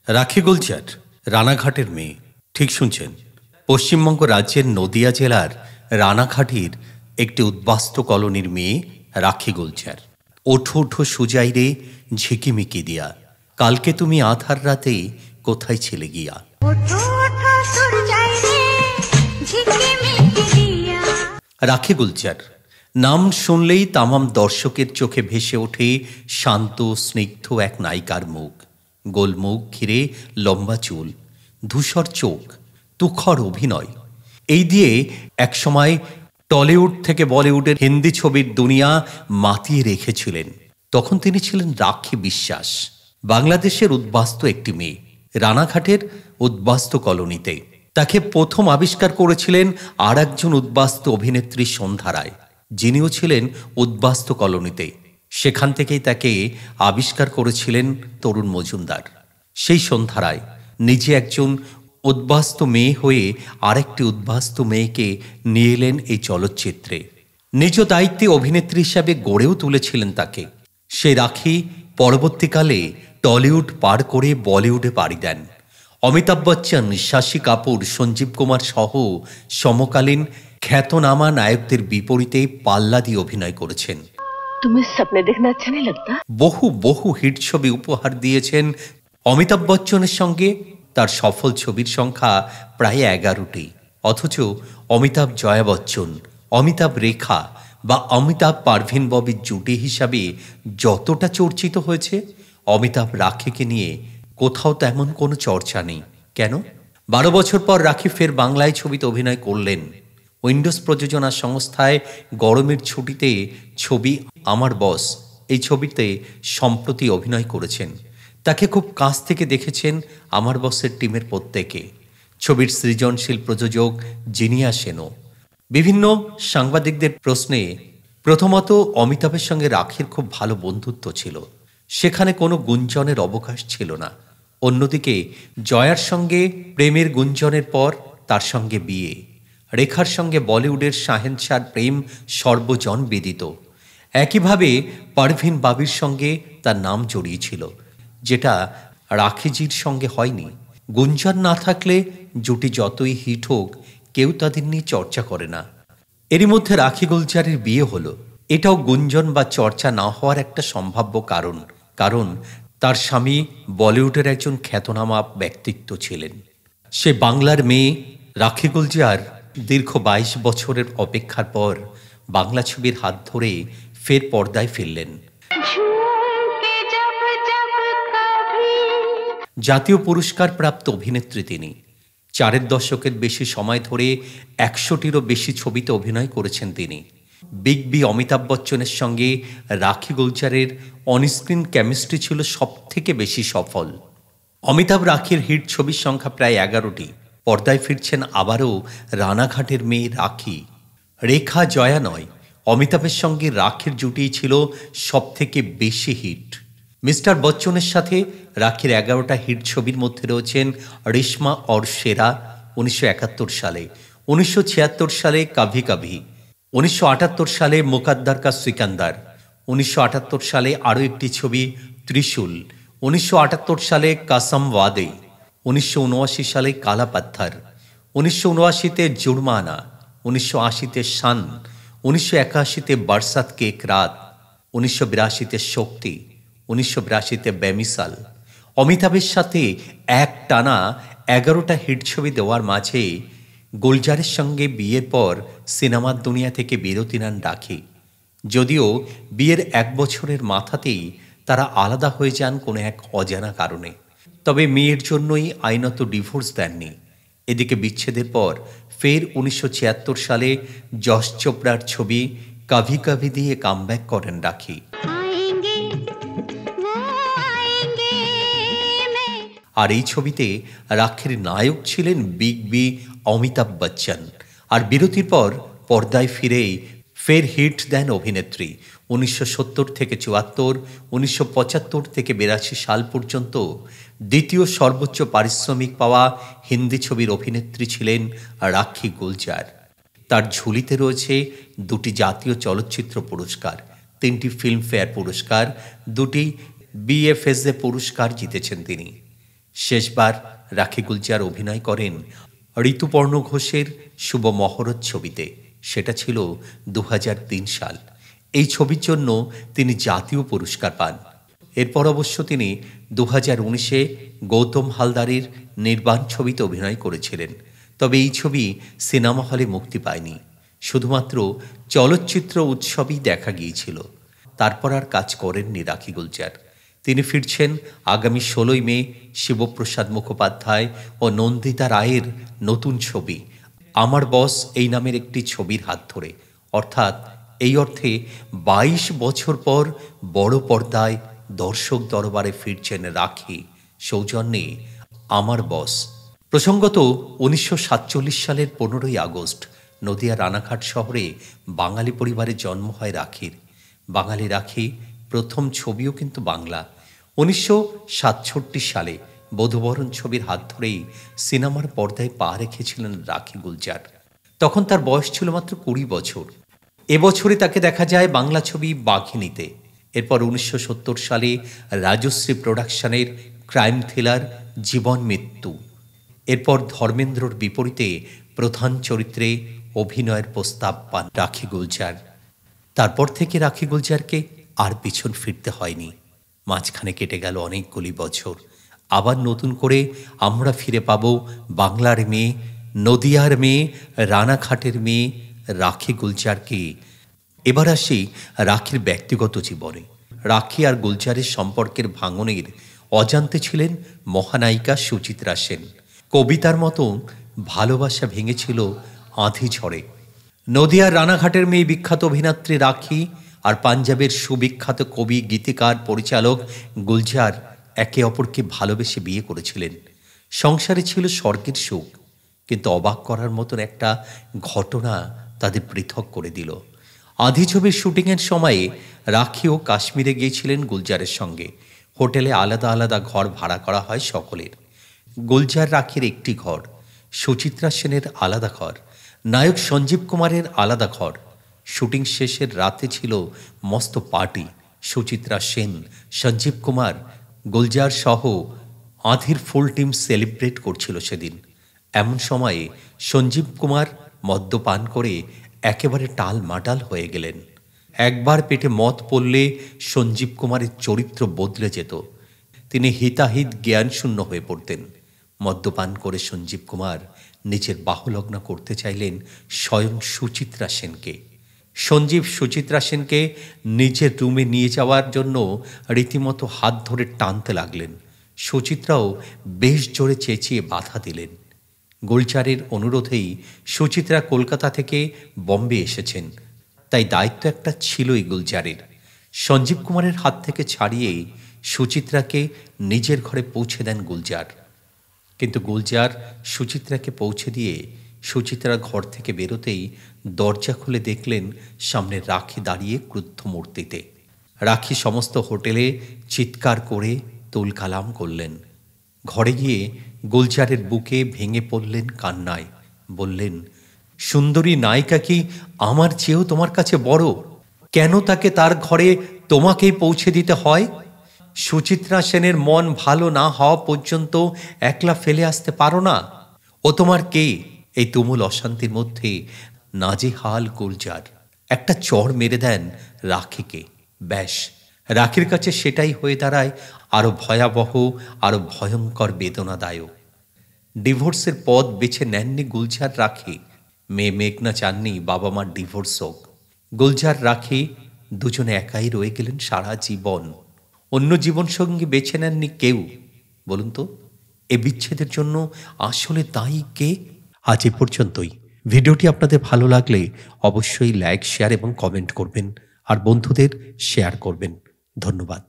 রাখি গুলজার রানাঘাটের মেয়ে। ঠিক শুনছেন। পশ্চিমবঙ্গ রাজ্যের নদিয়া জেলার রানাঘাটের একটি উদ্বাস্তু কলোনির মেয়ে রাখি গুলজার। ওঠো ওঠো সুজাই রে ঝিকিমিকি দিয়া, কালকে তুমি আধার রাতে কোথায় ছিলে গিয়া। রাখি গুলজার নাম শুনলেই তামাম দর্শকের চোখে ভেসে ওঠে শান্ত স্নিগ্ধ এক নায়িকার মুখ। গোলমুখ ঘিরে লম্বা চুল, ধূসর চোখ, তুখর অভিনয়। এই দিয়ে একসময় টলিউড থেকে বলিউডের হিন্দি ছবির দুনিয়া মাতিয়ে রেখেছিলেন। তখন তিনি ছিলেন রাখি বিশ্বাস, বাংলাদেশের উদ্বাস্তু একটি মেয়ে, রানাঘাটের উদ্বাস্তু কলোনিতে। তাকে প্রথম আবিষ্কার করেছিলেন আর একজন উদ্বাস্তু অভিনেত্রী সন্ধ্যা রায়, যিনিও ছিলেন উদ্বাস্তু কলোনিতে। সেখান থেকেই তাকে আবিষ্কার করেছিলেন তরুণ মজুমদার। সেই সন্ধ্যা রায় নিজে একজন উদ্বাস্তু মেয়ে হয়ে আরেকটি উদ্বাস্তু মেয়েকে নিয়ে এলেন এই চলচ্চিত্রে। নিজ দায়িত্বে অভিনেত্রী হিসাবে গড়েও তুলেছিলেন তাকে। সে রাখি পরবর্তীকালে টলিউড পার করে বলিউডে পাড়ি দেন। অমিতাভ বচ্চন, শশী কাপুর, সঞ্জীব কুমার সহ সমকালীন খ্যাতনামা নায়কদের বিপরীতে পাল্লা দিয়ে অভিনয় করেছেন। तुम्हें सपने देखना अच्छा नहीं लगता? বহু বহু হিট ছবি উপহার দিয়েছেন। অমিতাভ বচ্চনের সঙ্গে তার সফল ছবির সংখ্যা প্রায় 11টি। অথচ অমিতাভ জয়া বচ্চন, অমিতাভ রেখা বা অমিতাভ পারভিন ববির জুটি হিসাবে যতটা চর্চিত হয়েছে, অমিতাভ রাখিকে নিয়ে কোথাও তেমন কোনো চর্চা নেই। কেন? 12 বছর পর রাখি ফের বাংলায় ছবিতে অভিনয় করলেন। উইন্ডোজ প্রযোজনা সংস্থায় গরমের ছুটিতে ছবি আমার বস, এই ছবিতে সম্প্রতি অভিনয় করেছেন। তাকে খুব কাছ থেকে দেখেছেন আমার বসের টিমের প্রত্যেকে। ছবির সৃজনশীল প্রযোজক জিনিয়া সেনও। বিভিন্ন সাংবাদিকদের প্রশ্নে প্রথমত অমিতাভের সঙ্গে রাখির খুব ভালো বন্ধুত্ব ছিল, সেখানে কোনো গুঞ্জনের অবকাশ ছিল না। অন্যদিকে জয়ার সঙ্গে প্রেমের গুঞ্জনের পর তার সঙ্গে বিয়ে। রেখার সঙ্গে বলিউডের শাহেনশার প্রেম সর্বজন বিদিত। একইভাবে পারভিন বাবির সঙ্গে তার নাম জড়িয়েছিল, যেটা রাখিজির সঙ্গে হয়নি। গুঞ্জন না থাকলে জুটি যতই হিট হোক, কেউ তাদের নিয়ে চর্চা করে না। এরই মধ্যে রাখি গুলজারের বিয়ে হলো। এটাও গুঞ্জন বা চর্চা না হওয়ার একটা সম্ভাব্য কারণ, কারণ তার স্বামী বলিউডের একজন খ্যাতনামা ব্যক্তিত্ব ছিলেন। সে বাংলার মেয়ে রাখি গুলজার দীর্ঘ 22 বছরের অপেক্ষার পর বাংলা ছবির হাত ধরে ফের পর্দায় ফিরলেন। জাতীয় পুরস্কার প্রাপ্ত অভিনেত্রী তিনি। 4 দশকের বেশি সময় ধরে 100টিরও বেশি ছবিতে অভিনয় করেছেন তিনি। বিগ বি অমিতাভ বচ্চনের সঙ্গে রাখি গুলজারের অনস্ক্রিন কেমিস্ট্রি ছিল সব থেকে বেশি সফল। অমিতাভ রাখির হিট ছবির সংখ্যা প্রায় 11টি। পর্দায় ফিরছেন আবারও রানাঘাটের মেয়ে রাখি। রেখা জয়া নয়, অমিতাভের সঙ্গে রাখির জুটি ছিল সব থেকে বেশি হিট। মিস্টার বচ্চনের সাথে রাখির 11টা হিট ছবির মধ্যে রয়েছেন রেশমা অর শেরা 1971 সালে, 1976 সালে কাভি কাভি, 1978 সালে মুকদ্দর কা সিকান্দার, 1978 সালে আরও একটি ছবি ত্রিশূল, 1978 সালে কাসম ওয়াদে, 1979 সালে কালা পাত্থর, 1979-তে জুরমানা, 1980-তে শান, 1981-তে বরসাত কে এক রাত, 1982-তে শক্তি, 1982-তে বেমিসাল। অমিতাভের সাথে এক টানা 11টা হিট ছবি দেওয়ার মাঝে গুলজারের সঙ্গে বিয়ের পর সিনেমার দুনিয়া থেকে বিরতি নেন রাখি। যদিও বিয়ের 1 বছরের মাথাতেই তারা আলাদা হয়ে যান কোনো এক অজানা কারণে। তবে মেয়ের জন্যই আইনত ডিভোর্স দেননি। এদিকে বিচ্ছেদের পর ফের 1976 সালে যশ চোপড়ার ছবি কাভি কাভি দিয়ে কামব্যাক করেন রাখি। আর এই ছবিতে রাখির নায়ক ছিলেন বিগ বি অমিতাভ বচ্চন। আর বিরতির পর পর্দায় ফিরেই ফের হিট দেন অভিনেত্রী। 1970 থেকে 74, 1975 থেকে 82 সাল পর্যন্ত দ্বিতীয় সর্বোচ্চ পারিশ্রমিক পাওয়া হিন্দি ছবির অভিনেত্রী ছিলেন রাখি গুলজার। তার ঝুলিতে রয়েছে 2টি জাতীয় চলচ্চিত্র পুরস্কার, 3টি ফিল্মফেয়ার পুরস্কার, 2টি BFSA পুরস্কার জিতেছেন তিনি। শেষবার রাখি গুলজার অভিনয় করেন ঋতুপর্ণ ঘোষের শুভ মহরত ছবিতে। সেটা ছিল 2003 সাল। এই ছবির জন্য তিনি জাতীয় পুরস্কার পান। এরপর অবশ্য তিনি 2019-এ গৌতম হালদারের নির্বাণ ছবিতে অভিনয় করেছিলেন। তবে এই ছবি সিনেমা হলে মুক্তি পায়নি, শুধুমাত্র চলচ্চিত্র উৎসবেই দেখা গিয়েছিল। তারপর আর কাজ করেননি রাখি গুলজার। তিনি ফিরছেন আগামী 16 মে শিবপ্রসাদ মুখোপাধ্যায় ও নন্দিতা রায়ের নতুন ছবি আমার বস এই নামের একটি ছবির হাত ধরে। অর্থাৎ এই অর্থে 22 বছর পর বড় পর্দায় দর্শক দরবারে ফিরছেন রাখি সৌজন্যে আমার বস। প্রসঙ্গত 1947 সালের 15ই আগস্ট নদিয়া রানাঘাট শহরে বাঙালি পরিবারে জন্ম হয় রাখির। বাঙালি রাখি প্রথম ছবিও কিন্তু বাংলা। 1967 সালে বধূবরণ ছবির হাত ধরেই সিনেমার পর্দায় পা রেখেছিলেন রাখি গুলজার। তখন তার বয়স ছিল মাত্র 20 বছর। এবছরে তাকে দেখা যায় বাংলা ছবি বাঘিনীতে। এরপর 1970 সালে রাজশ্রী প্রোডাকশনের ক্রাইম থ্রিলার জীবন মৃত্যু। এরপর ধর্মেন্দ্রর বিপরীতে প্রধান চরিত্রে অভিনয়ের প্রস্তাব পান রাখি গুলজার। তারপর থেকে রাখি গুলজারকে আর পিছন ফিরতে হয়নি। মাঝখানে কেটে গেল অনেকগুলি বছর। আবার নতুন করে আমরা ফিরে পাব বাংলার মেয়ে, নদিয়ার মেয়ে, রানাঘাটের মেয়ে রাখি গুলজারকে। এবার আসি রাখির ব্যক্তিগত জীবনে। রাখি আর গুলজারের সম্পর্কের ভাঙনের অজান্তে ছিলেন মহানায়িকা সুচিত্রা সেন। কবিতার মতো ভালোবাসা ভেঙেছিল আঁধি ঝড়ে। নদিয়ার রানাঘাটের মেয়ে বিখ্যাত অভিনেত্রী রাখি আর পাঞ্জাবের সুবিখ্যাত কবি, গীতিকার, পরিচালক গুলজার একে অপরকে ভালোবেসে বিয়ে করেছিলেন। সংসারে ছিল স্বর্গের সুখ, কিন্তু অবাক করার মতন একটা ঘটনা তাদের পৃথক করে দিল। আঁধি ছবির শুটিংয়ের সময়ে রাখিও কাশ্মীরে গিয়েছিলেন গুলজারের সঙ্গে। হোটেলে আলাদা আলাদা ঘর ভাড়া করা হয় সকলের। গুলজার রাখির একটি ঘর, সুচিত্রা সেনের আলাদা ঘর, নায়ক সঞ্জীব কুমারের আলাদা ঘর। শুটিং শেষের রাতে ছিল মস্ত পার্টি। সুচিত্রা সেন, সঞ্জীব কুমার, গুলজার সহ আঁধির ফুল টিম সেলিব্রেট করছিল সেদিন। এমন সময়ে সঞ্জীব কুমার মদ্যপান করে একেবারে টালমাটাল হয়ে গেলেন। একবার পেটে মদ পড়লে সঞ্জীব কুমারের চরিত্র বদলে যেত। তিনি হিতাহিত জ্ঞানশূন্য হয়ে পড়তেন। মদ্যপান করে সঞ্জীব কুমার নিজের বাহুলগ্ন করতে চাইলেন স্বয়ং সুচিত্রা সেনকে। সঞ্জীব সুচিত্রা সেনকে নিজের রুমে নিয়ে যাওয়ার জন্য রীতিমতো হাত ধরে টানতে লাগলেন। সুচিত্রাও বেশ জোরে চেঁচিয়ে বাধা দিলেন। গুলজারের অনুরোধেই সুচিত্রা কলকাতা থেকে বম্বে এসেছেন, তাই দায়িত্ব একটা ছিলই গুলজারের। সঞ্জীব কুমারের হাত থেকে ছাড়িয়ে সুচিত্রাকে নিজের ঘরে পৌঁছে দেন গুলজার। কিন্তু গুলজার সুচিত্রাকে পৌঁছে দিয়ে সুচিত্রার ঘর থেকে বেরোতেই দরজা খুলে দেখলেন সামনে রাখি দাঁড়িয়ে ক্রুদ্ধ মূর্তিতে। রাখি সমস্ত হোটেলে চিৎকার করে তুলকালাম করলেন। ঘরে গিয়ে গুলজারের বুকে ভেঙে পড়লেন কান্নায়। বললেন, সুন্দরী নায়িকা কি আমার চেয়েও তোমার কাছে বড়? কেন তাকে তার ঘরে তোমাকেই পৌঁছে দিতে হয়? সুচিত্রা সেনের মন ভালো না হওয়া পর্যন্ত একলা ফেলে আসতে পারো না? ও তোমার কে? এই তুমুল অশান্তির মধ্যে নাজেহাল গুলজার একটা চড় মেরে দেন রাখিকে। ব্যাস, রাখির কাছে সেটাই হয়ে দাঁড়ায় আরো ভয়াবহ, আরো ভয়ঙ্কর বেদনাদায়ক। ডিভোর্সের পথ বেছে নেননি গুলজার রাখি। মেয়ে মেঘনা চাননি বাবা মার ডিভোর্স হোক। গুলজার রাখি দুজনে একাই রয়ে গেলেন সারা জীবন। অন্য জীবনসঙ্গী বেছে নেননি কেউ। বলুন তো, এ বিচ্ছেদের জন্য আসলে দায়ী কে? আজ এ পর্যন্তই। ভিডিওটি আপনাদের ভালো লাগলে অবশ্যই লাইক, শেয়ার এবং কমেন্ট করবেন, আর বন্ধুদের শেয়ার করবেন। ধন্যবাদ।